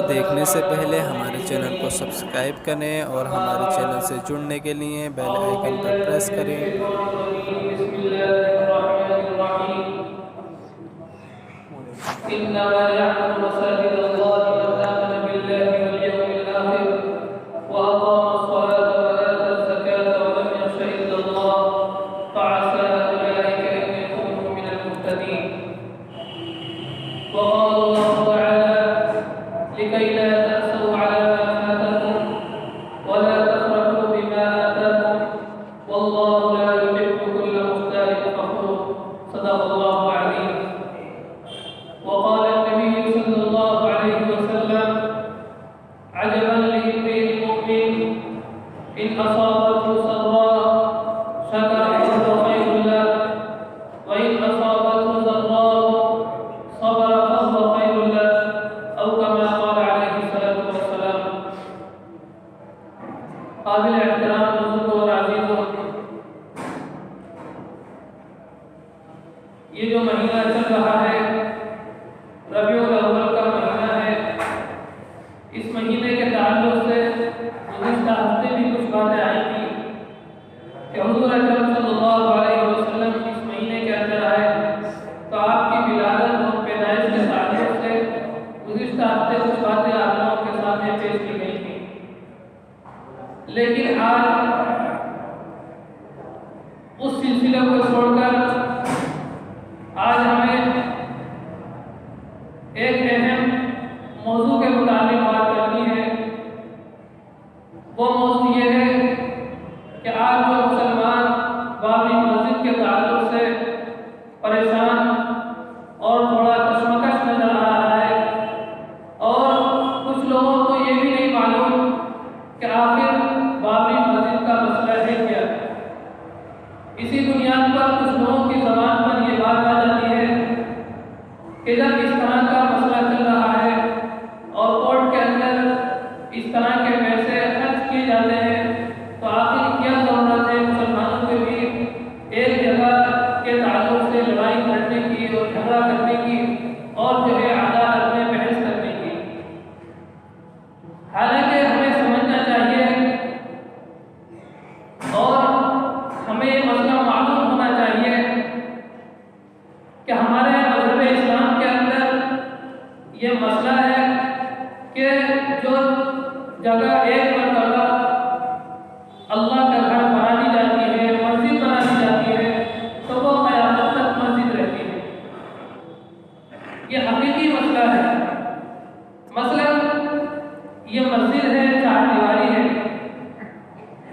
دیکھنے سے پہلے ہمارے چینل کو سبسکرائب کریں اور ہمارے چینل سے جڑنے کے لیے بیل آئیکن پر پریس کریں۔ بسم اللہ الرحمن الرحیم انما يعمر مساجد الله من آمن بالله واليوم الآخر وأقام الصلاة وآتى الزكاة ولم يخش إلا الله فعسى أولئك أن يكونوا من المهتدين. وقال الله تعالى لكي لا تأسوا على ما فاتكم ولا تفرحوا بما آتاكم والله لا يحب كل مختال فخور. صدق الله العظيم. وقال النبي صلى الله عليه وسلم عجبا لامرئ مؤمن إن أصابته سراء شكر فهو خير له وإن أصابته ضراء صبر فهو خير له أو كما قال عليه الصلاة والسلام. قابل احترام بزرگوں اور عزیزوں، یہ جو مہینہ چل رہا ہے ربیع الاول کا مہینہ ہے، اس مہینے کے تعلق سے گزشتہ ہفتے بھی کچھ باتیں آئی تھیں کہ حضور اکرم صلی اللہ علیہ وسلم اس مہینے کے اندر آئے تو آپ کی ولادت اور پیدائش کے تعلق سے گزشتہ ہفتے کچھ باتیں آپ لوگوں کے سامنے پیش کی گئی تھیں، لیکن آج اس سلسلے کو چھوڑ کر آج ہمیں ایک اہم موضوع کے متعلق بات کرنی ہے۔ وہ موضوع یہ ہے کہ آج جو مسلمان بابری مسجد کے تعلق سے پریشان اور تھوڑا کشمکش نظر آ رہا ہے، اور کچھ لوگوں کو یہ بھی نہیں معلوم کہ آخر بابری مسجد کا مسئلہ ہے کیا۔ اسی بنیاد پر کچھ لوگوں کی زبان پر یہ بات آ جاتی ہے کہ جب اس طرح کا مسئلہ چل رہا ہے اور کورٹ کے اندر اس طرح کے پیسے خرچ کیے جاتے ہیں تو آخر کیا ضرورت ہے مسلمانوں کے بھی ایک جگہ کے تعلق سے لڑائی لڑنے کی اور جھگڑا کرنے کی اور جو ہے عدالت میں بحث کرنے کی۔ حالانکہ ہمیں سمجھنا چاہیے اور ہمیں یہ مسئلہ معلوم ہونا چاہیے کہ ہمارے مذہب اسلام کے اندر یہ مسئلہ ہے کہ جو جگہ ایک مرتبہ اللہ کا گھر بنا دی جاتی ہے، مسجد بنا دی جاتی ہے، تو وہ قیامت تک مسجد رہتی ہے۔ یہ حقیقی مسئلہ ہے۔ مثلا یہ مسجد ہے، چار دیواری ہے،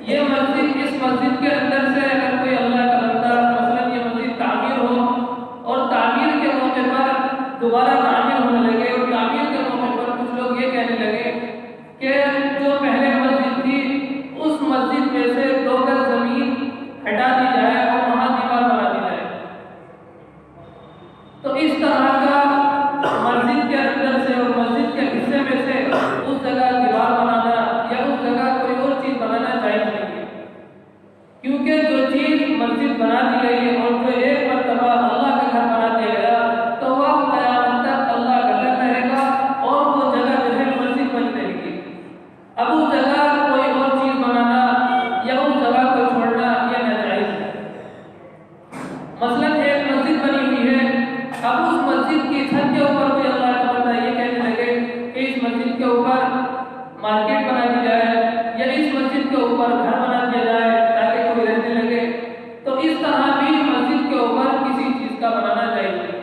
یہ مسجد، اس مسجد کے اندر سے اگر کوئی اللہ کا بندہ مثلا یہ مسجد تعمیر ہو اور تعمیر کے موقع پر دوبارہ تعمیر ہونے لگے اور تعمیر کے موقع پر کچھ لوگ یہ کہنے لگے کہ جو پہلے مسجد تھی اس مسجد میں سے 2 گز زمین ہٹا دی جائے اور وہاں دیوار بنا دی جائے، تو اس طرح کا مسجد کے اندر سے اور مسجد کے حصے میں سے اس جگہ دیوار بنانا یا اس جگہ کوئی اور چیز بنانا جائز نہیں ہے، کیونکہ جو چیز مسجد بنا دی گئی اور جو ایک مرتبہ اللہ کا گھر بنا دیا گیا تو وہ قیامت تک اللہ کا گھر رہے گا اور وہ جگہ جو ہے مسجد بن رہے گی۔ اب اس جگہ کوئی اور چیز بنانا یا اس جگہ کو چھوڑنا یہ ناجائز ہے۔ مثلا ایک مسجد بنی ہوئی ہے، اب اس مسجد کی چھت کے اوپر کوئی اللہ کا بندہ یہ کہنے لگے کہ اس مسجد کے اوپر مارکیٹ بنا دی جائے یا اس مسجد کے اوپر گھر بنا دیا جائے تاکہ کوئی رہنے لگے، تو اس طرح بھی مسجد کے اوپر کسی چیز کا بنانا جائز نہیں۔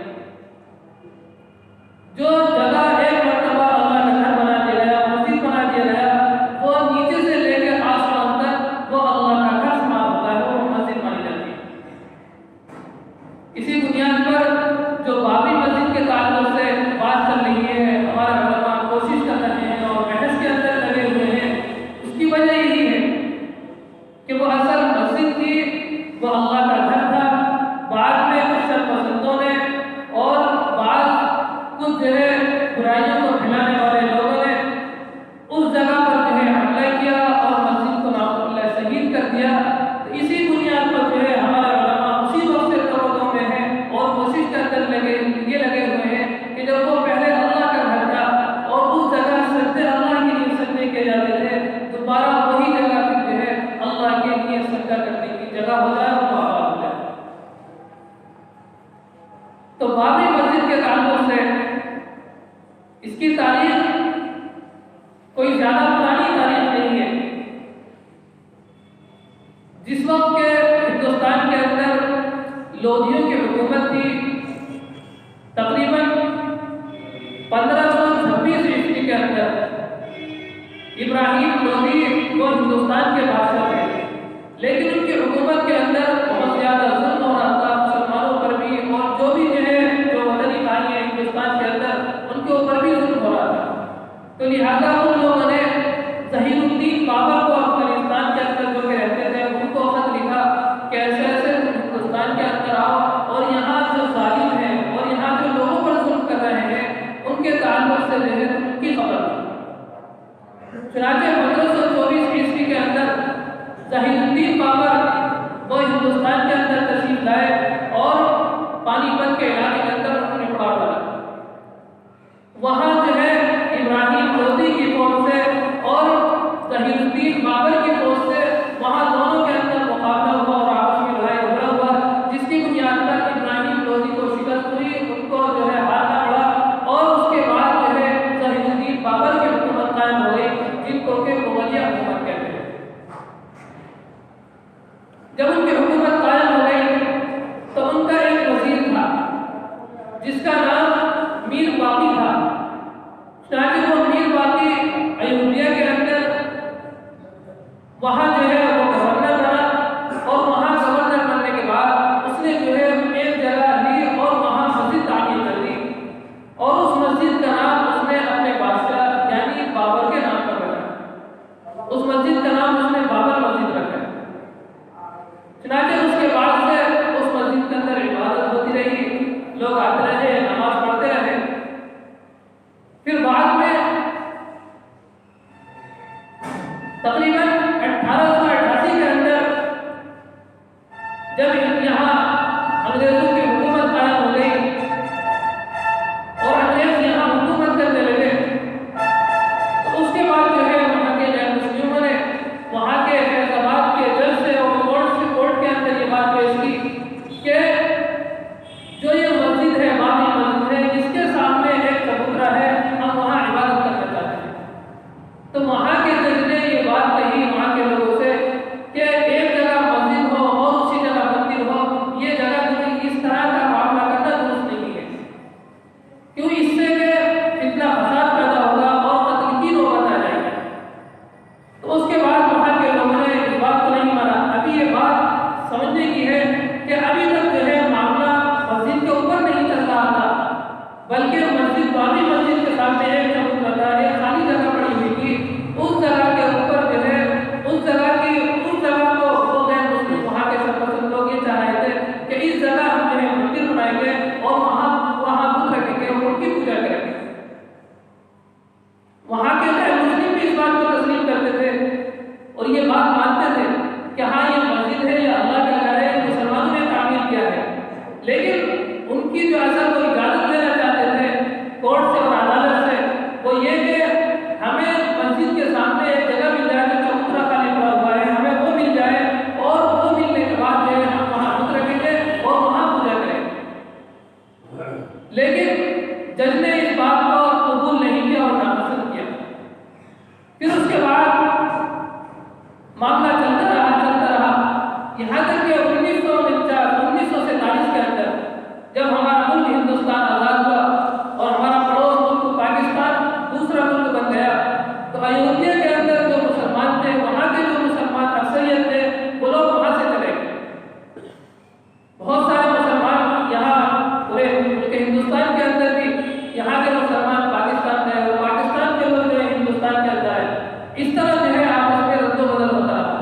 جو جگہ ایک مرتبہ اللہ کا گھر بنا دیا گیا، مسجد بنا دیا گیا، وہ نیچے سے لے کے آسمان تک وہ اللہ کا گھر شمار ہوتا ہے، وہ مسجد مانی جاتی ہے۔ اسی بنیاد پر جو بابری مسجد کے تعلق سے بات چل رہی ہے، ہمارے علماء کوشش کر رہے ہیں اور بحث کے اندر لگے ہوئے ہیں، اس کی وجہ یہی ہے کیے جاتے تھے، دوبارہ وہی جگہ پھر جو ہے اللہ کے لیے سجدہ کرنے کی جگہ ہو جائے اور آباد ہو جائے۔ تو بابری مسجد کے تعلق سے اس کی تاریخ کوئی زیادہ پرانی تاریخ نہیں ہے۔ جس وقت کے ہندوستان کے اندر لودھیوں کی حکومت تھی، تقریباً 1526 عیسوی کے اندر ابراہیم لودھی وہ ہندوستان کے بادشاہ تھے، لیکن ان کی حکومت کے اندر بہت زیادہ ظلم ہو رہا تھا مسلمانوں پر بھی، اور جو بھی جو وطنی بھائی ہیں ہندوستان کے اندر ان کے اوپر بھی ظلم ہو رہا تھا۔ تو لہٰذا ان لوگوں نے ظہیر الدین بابر کو افغانستان کے اندر جو کہ رہتے تھے ان کو خط لکھا کہ ایسے ایسے ہندوستان کے اندر آؤ اور یہاں جو ظالم ہیں اور یہاں جو لوگوں پر ظلم کر رہے ہیں ان کے تعلق سے جو ہے ان کی خبر دی۔ چنانچہ 1524 عیسوی کے اندر ظہیر الدین بابر وہ ہندوستان کے اندر تشریف لائے اور پانی پت کے علاقے کے اندر انہوں نے پڑاؤ ڈالا۔ وہاں جو ہے ابراہیم لودھی کی فوج سے اور ظہیر الدین بابر کی فوج سے وہاں دونوں کے اندر مقابلہ ہوا اور آپس میں لڑائی جھگڑا ہوا، جس کی بنیاد پر ابراہیم لودھی کو شکست ہوئی، ان کو جو ہے ہارنا پڑا، اور اس کے بعد جو ہے ظہیر الدین بابر کی حکومت قائم ہو گئی، جن کو کہ مغلیہ حکومت کہتے ہیں۔ جب ان کی حکومت قائم ہو گئی تو ان کا ایک وزیر تھا جس کا نام میر باقی تھا۔ چنانچہ وہ میر باقی ایودھیا کے اندر وہاں جو ہے وہ گورنر بنا، اور وہاں گورنر بننے کے بعد اس نے جو ہے ایک جگہ لی اور وہاں مسجد تعمیر کر دی، اور اس مسجد کا نام اس نے اپنے بادشاہ یعنی بابر کے نام پر رکھا۔ اس مسجد کا نام اس نے بابر مسجد رکھا۔ چنانچہ اس کے بعد سے اس مسجد کے اندر عبادت ہوتی رہی، لوگ آتے رہے، نماز پڑھتے رہے۔ پھر بعد میں تقریباً 1888 کے اندر جب یہاں انگریزوں کی حکومت قائم ہو گئی اور انگریز یہاں حکومت کرنے لگے، تو اس کے بعد جو ہے وہاں کے غیر مسلموں نے وہاں کے فیض آباد کے جج سے اور کورٹ کے اندر یہ بات پیش کی کہ جو یہ مسجد ہے بابری مسجد ہے، اس کے سامنے ایک چبوترا ہے، ہم وہاں عبادت کرنا چاہتے ہیں۔ تو وہاں کے جج نے یہ بات کہی وہاں کے لوگوں سے کہ ایک جگہ مسجد ہو اور اسی جگہ مندر ہو، یہ جگہ کوئی اس طرح کا معاملہ کرنا درست نہیں ہے، کیوں؟ اس سے کہ فتنہ فساد پیدا ہوگا اور قتل کی نوبت آ جائے گی۔ تو اس کے بعد وہاں کے لوگوں نے اس بات کو نہیں مانا۔ ابھی یہ بات سمجھنے کی ہے کہ ابھی تک جو ہے معاملہ مسجد کے اوپر نہیں چل رہا تھا، بلکہ مسجد بابری مسجد کے سامنے ایک چبوترا تھا، ایک خالی جگہ پڑی ہوئی تھی، اس جگہ کے اوپر جو ہے اس جگہ کو وہ غیر مسلم وہاں کے سب پسند لوگ یہ چاہ رہے تھے کہ اس جگہ ہم جو ہے مندر بنائیں گے اور وہاں بت رکھیں گے اور ان کی پوجا کریں گے۔ وہاں کے غیر مسلم بھی اس بات کو تسلیم کرتے تھے اور یہ بات مانتے تھے کہ ہاں یہ مسجد ہے، یہ اللہ کا گھر ہے، مسلمانوں نے تعمیر کیا ہے، لیکن ان کی جو اصل وہ اجازت لینا چاہتے تھے کورٹ سے اور عدالت سے، وہ یہ کہ ہمیں مسجد کے سامنے ایک جگہ مل جائے جو چبوترا خالی پڑا ہوا ہے، ہمیں وہ مل جائے، اور وہ ملنے کے بعد جو ہے ہم وہاں بت رکھیں گے اور وہاں پوجا کریں گے۔ لیکن جج نے اس بات کو قبول نہیں کیا اور ناپسند کیا۔ پھر اس کے بعد معاملہ چلتا رہا یہاں تک کہ 1947 کے اندر جب ہمارا ملک ہندوستان آزاد ہوا اور ہمارا پڑوس ملک پاکستان دوسرا ملک بن گیا، تو ایودھیا کے اندر جو مسلمان تھے، وہاں کے جو مسلمان اکثریت تھے، وہ لوگ وہاں سے چلے گئے۔ بہت سارے مسلمان یہاں پورے ملک ہندوستان کے اندر بھی، یہاں کے مسلمان پاکستان میں اور پاکستان کے لوگ جو ہے ہندوستان کے اندر ہے، اس طرح جو ہے آپس میں رد و بدل ہوتا رہا۔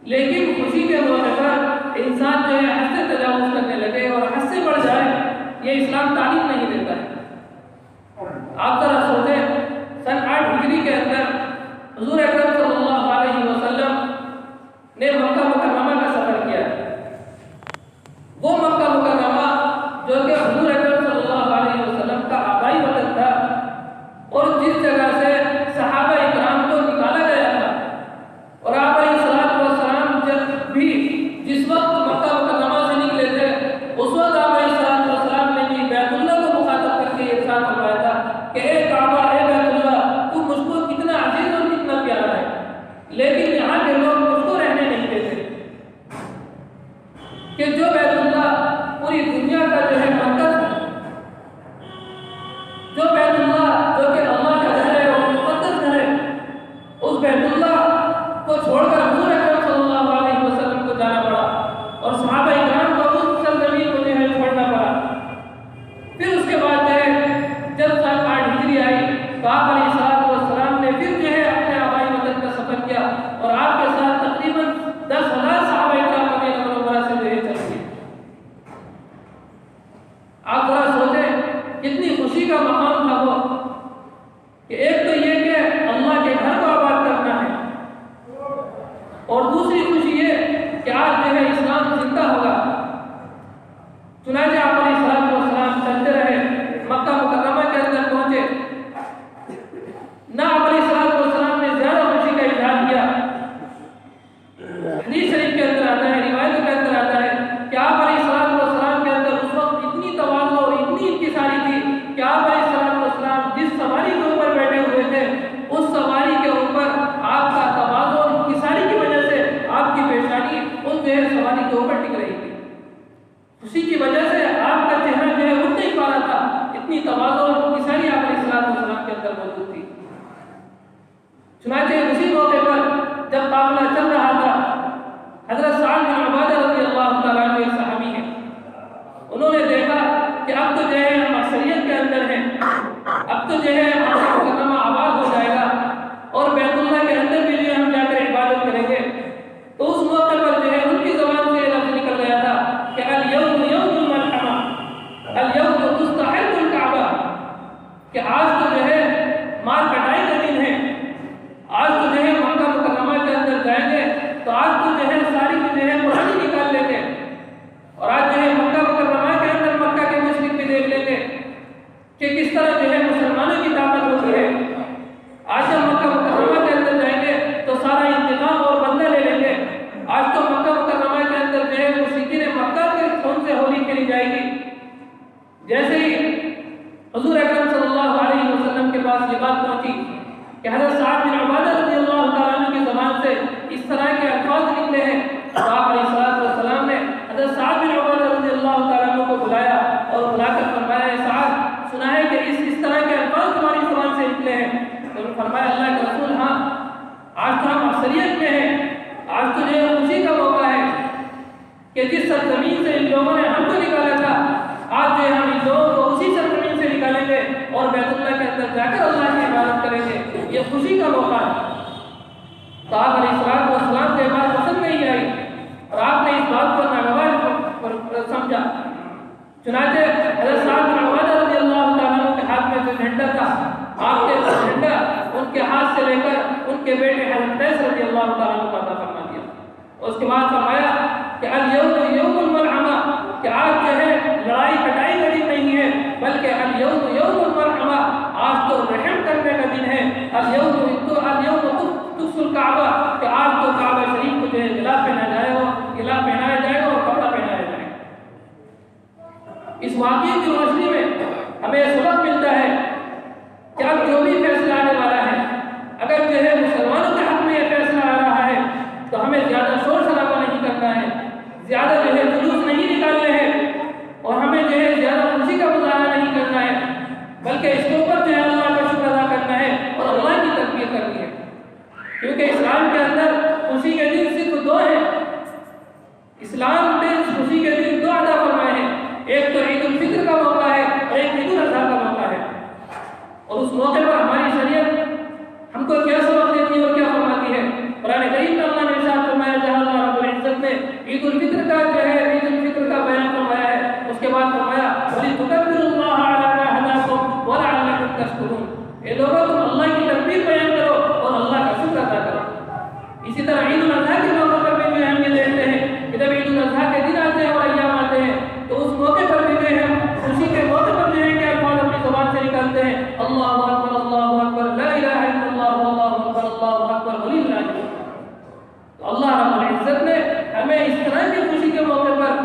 لیکن خوشی کے موقع پر انسان جو ہے حد سے تجاوز کرنے لگے اور حد سے بڑھ جائے، یہ اسلام تعلیم نہیں دیتا ہے۔ آپ ذرا سوچیں، سن 8 ہجری کے اندر حضور اکرم صلی اللہ علیہ وسلم نے مکہ مکرمہ کا سفر کیا۔ وہ مکہ مکرمہ جو کہ حضور اکرم صلی اللہ علیہ وسلم کا آبائی وطن تھا، اور جس جگہ سے صحابہ اکرام کو نکالا گیا تھا، اور آپ علیہ الصلوۃ والسلام جب بھی جس وقت مکہ مکرمہ سے نکلے تھے، اس وقت آپ علیہ الصلوۃ والسلام نے بھی بیت اللہ کو مخاطب کر کے ارشاد فرمایا تھا کہ اے کعبہ، اے بیت اللہ، تو مجھ کو کتنا عزیز اور کتنا پیارا ہے، لیکن یہاں کے لوگ مجھ کو رہنے نہیں دیتے کہ جو بیت اللہ پوری دنیا کا جو ہے مرکز ہے، جو بیت اللہ جو کہ اللہ کا گھر ہے اور مقدس گھر ہے، اس بیت اللہ کو چھوڑ کر حضور اکرم صلی اللہ علیہ وسلم کو جانا پڑا، اور صحابہ اکرام کو اس سرزمین کو جو ہے چھوڑنا پڑا۔ پھر اس کے بعد جو ہے جب سن 8 ہجری آئی تو آپ علیہ الصلوۃ والسلام نے پھر جو ہے اپنے آبائی وطن کا سفر کیا، اور آپ کے ساتھ تقریباً 10,000 صحابہ اکرام مدینہ منورہ سے جو ہے چل گئے۔ آپ ذرا سوچیں کتنی خوشی کا مقام تھا وہ، کہ ایک تو یہ کہ اللہ کے گھر کو آباد کرنا ہے، اور دوسری خوشی یہ کہ آج جو ہے اسلام زندہ ہوگا۔ چنانچہ آپ علیہ الصلوۃ والسلام چلتے رہے، مکہ مکرمہ کے اندر پہنچے، نہ آپ علیہ الصلوۃ والسلام نے زیادہ خوشی کا اظہار کیا۔ حدیث شریف کے اندر آتا ہے، روایتوں کے اندر آتا ہے کہ آپ علیہ الصلوۃ والسلام کے اندر اس وقت اتنی تواضع اور اتنی انکساری تھی کہ آپ علیہ الصلوۃ والسلام جس سواری کے اوپر بیٹھے ہوئے تھے، اس سواری کے اوپر آپ کا تواضع اور انکساری کی وجہ سے آپ کی پیشانی اس جو ہے سواری کے اوپر ٹک رہی تھی۔ خوشی کی وجہ سے آپ کا چہرہ جو ہے اٹھ نہیں پا رہا تھا، اتنی تواضع اور انکساری آپ علیہ الصلوۃ والسلام کے اندر موجود تھی۔ چنانچہ اسی موقع پر جب قافلہ چل رہا تھا، حضرت سعد بن عبادہ رضی اللہ تعالیٰ عنہ ایک صحابی ہیں، انہوں نے دیکھا کہ اب تو جو ہے ہم اکثریت کے اندر ہیں، اب تو جو ہے مکہ مکرمہ آباد ہو جائے گا، اور بیت اللہ کے اندر بھی جو ہے ہم جا کر عبادت کریں گے۔ تو اس موقع پر جو ہے ان کی زبان سے لفظ نکل گیا تھا کہ الیوم یوم الملحمہ، الیوم تستحل الکعبہ، کہ آج تو جو ہے مار کٹائی کا دن ہے، آج تو جو ہے مکہ مکرمہ کے اندر جائیں گے تو آج تو جو ہے ساری کی جو ہے قربانی نکال لیں گے، اور آج جو ہے مکہ مکرمہ کے اندر مکہ کے مشرک بھی دیکھ لیں گے کہ کس طرح جو ہے مسلمانوں کی طاقت ہوتی ہے۔ آج ہم مکہ مکرمہ کے اندر جائیں گے تو سارا انتقام اور بدلہ لے لیں گے۔ آج تو مکہ مکرمہ کے اندر جو ہے مشرکین مکہ کے خون سے ہولی کھیلی جائے گی۔ جیسے ہی حضور اکرم صلی اللہ علیہ وسلم کے پاس یہ بات پہنچی کہ حضرت سعد بن عبادہ رضی اللہ تعالیٰ عنہ کی زبان سے اس طرح کے الفاظ نکلے ہیں، تو آپ علیہ الصلوۃ والسلام نے حضرت سعد بن عبادہ رضی اللہ تعالیٰ عنہ کو بلایا اور بلا کر فرمایا، اے سعد، سنا ہے کہ اس طرح کے الفاظ تمہاری زبان سے نکلے ہیں؟ تو انہوں نے فرمایا، اللہ کے رسول، ہاں، آج تو ہم اکثریت میں ہیں، آج تو جو ہے خوشی کا موقع ہے کہ جس سرزمین سے ان لوگوں نے ہم کو نکالا تھا، آج جو ہے ہم ان لوگوں کو اسی سرزمین سے نکالیں گے اور بیت اللہ کے اندر جا کر اللہ کی عبادت کریں گے۔ یہ خوشی کا موقع ہے۔ تو آپ علیہ الصلوۃ والسلام کو یہ بات پسند نہیں آئی، اور آپ نے اس بات کو ناگوار سمجھا۔ چنانچہ حضرت سعد بن عبادہ رضی اللہ تعالیٰ عنہ کے ہاتھ میں جو جھنڈا تھا، آپ کے جھنڈا ان کے ہاتھ سے لے کر ان کے بیٹے حضرت قیس رضی اللہ تعالیٰ عنہ کو عطا فرما دیا۔ اس کے بعد فرمایا کہ الیوم یوم الملحمہ، کہ آج جو ہے لڑائی کٹائی کا دن نہیں ہے، بلکہ الیوم یوم الملحمہ، آج تو رحم کرنے کا دن ہے۔ الیوم تکس الکعبہ، کہ آج تو کعبہ شریف کو جو ہے گلا پہنایا جائے گا اور کپڑا پہنایا جائے گا۔ اس واقعے کی روشنی میں ہمیں سبق ملتا ہے کہ اب جو بھی فیصلہ آنے والا ہے، اگر جو ہے مسلمانوں کے حق میں یہ فیصلہ آ رہا ہے تو ہمیں زیادہ شور شرابہ نہیں کرنا ہے، زیادہ جو ہے جلوس نہیں نکالنے ہیں، اور ہمیں جو ہے زیادہ خوشی کا مظاہرہ نہیں کرنا ہے، بلکہ اس کے اوپر جو ہے اللہ کا شکر ادا کرنا ہے اور اللہ کی تکبیر کرنی ہے۔ کیونکہ اسلام کے اندر خوشی کے دن صرف 2 ہیں۔ اسلام نے خوشی کے دن 2 عطا فرمائے ہیں، ایک تو عید الفطر کا موقع ہے اور ایک عید الاضحیٰ کا موقع ہے۔ اور اس موقع پر ہماری شریعت ہم کو کیا سبق دیتی ہے اور کیا فرماتی ہے؟ قرآن کریم میں اللہ نے ارشاد فرمایا، جہاں اللہ ہمیں اس طرح کی خوشی کے موقع پر،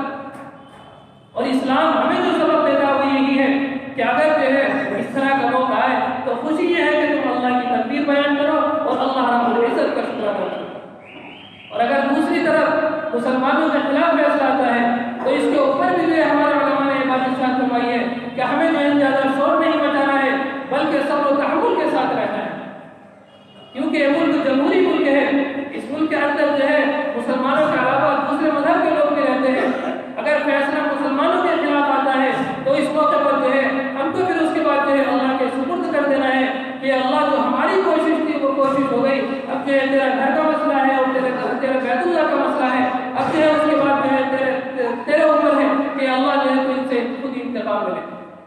اور اسلام ہمیں جو سبق دیتا ہے وہ یہی ہے کہ اگر جو ہے اس طرح کا موقع آئے تو خوشی یہ ہے کہ تم اللہ کی تکبیر بیان کرو اور اللہ رب العزت کا شکر ادا کرو۔ اور اگر دوسری طرف مسلمانوں کے خلاف فیصلہ آتا ہے تو اس کے اوپر بھی جو ہے ہمارے علماء نے یہ بات ارشاد فرمائی ہے کہ ہمیں جو ہے زیادہ شور نہیں مچانا ہے بلکہ صبر و تحمل کے ساتھ رہنا ہے، کیونکہ یہ ملک جمہوری ملک ہے۔ اس ملک کے اندر جو ہے مسلمانوں کے علاوہ دوسرے مذہب کے لوگ بھی رہتے ہیں۔ اگر فیصلہ مسلمانوں کے خلاف آتا ہے تو اس موقع پر جو ہے ہم کو پھر اس کے بعد جو ہے اللہ کے سپرد کر دینا ہے کہ اللہ جو ہماری کوشش تھی وہ کوشش ہو گئی، اب جو ہے تیرا گھر کا مسئلہ ہے اور تیرے بیت اللہ کا مسئلہ ہے، اب جو ہے اس کے بعد جو ہے تیرے اوپر ہے کہ اللہ جو ہے تو ان سے خود انتقام لے۔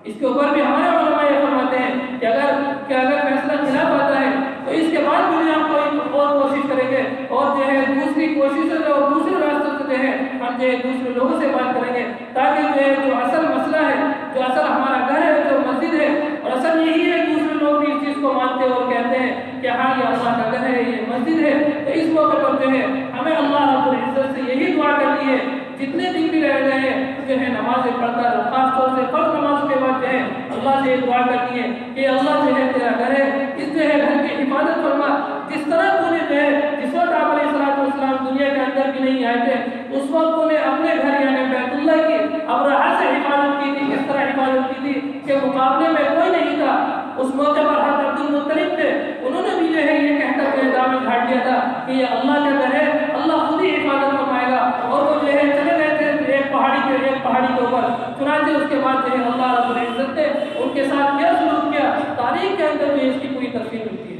اس کے اوپر بھی ہمارے علماء یہ فرماتے ہیں کہ اگر فیصلہ خلاف آتا ہے تو اس کے بعد بھی ہم کوئی اور کوشش کریں گے اور جو ہے دوسری کوششوں سے اور دوسرے راستوں سے جو ہے ہم جو ہے دوسرے لوگوں سے بات کریں گے، تاکہ جو ہے جو اصل مسئلہ ہے، جو اصل ہمارا گھر ہے، جو مسجد ہے، اور اصل یہی ہے دوسرے لوگ بھی اس چیز کو مانتے ہیں اور کہتے ہیں کہ ہاں یہ اللہ کا گھر ہے، یہ مسجد ہے، تو اس موقع پر جو ہے ہمیں اللہ رب العزت سے یہی دعا کرنی ہے جتنے دن بھی رہ گئے ہیں جو ہے نمازیں پڑھ کر، خاص طور سے فرض نماز کے بعد جو ہے اللہ سے یہ دعا کرنی ہے کہ اللہ جو ہے تیرا گھر ہے، اس جو ہے گھر کی حفاظت فرما، جس طرح تو نے جو ہے جس وقت آپ علیہ السلام دنیا کے اندر بھی نہیں آئے تھے اس وقت تو نے اپنے گھر یعنی بیت اللہ کی ابرہہ سے حفاظت کی تھی، کس طرح حفاظت کی تھی کہ مقابلے میں کوئی نہیں تھا۔ اس موقع پر حضرت عبد المطلب تھے، انہوں نے بھی جو ہے یہ کہہ کر کے دامن جھاڑ دیا تھا کہ یہ اللہ کا گھر ہے، اللہ خود ہی حفاظت فرمائے گا، اور وہ جو ہے چلے گئے تھے ایک پہاڑی کے اوپر، چنانچہ اس کے بعد جو ہے اللہ رب العزت نے ان کے ساتھ کیا سلوک کیا، تاریخ کے اندر جو اس کی پوری تفصیل ملتی ہے۔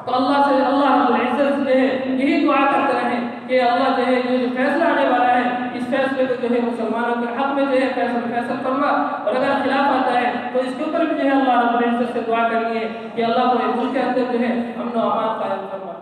تو اللہ رب العزت جو ہے یہی دعا کرتے رہیں کہ اللہ جو ہے جو فیصلہ آنے والا ہے اس فیصلے کو جو ہے مسلمانوں کے حق میں جو ہے فیصل فرما، اور اگر خلاف آتا ہے تو اس کے اوپر بھی جو ہے اللہ رب العزت سے دعا کرنی ہے کہ اللہ کو ملک کے اندر جو ہے امن و امان قائم فرما۔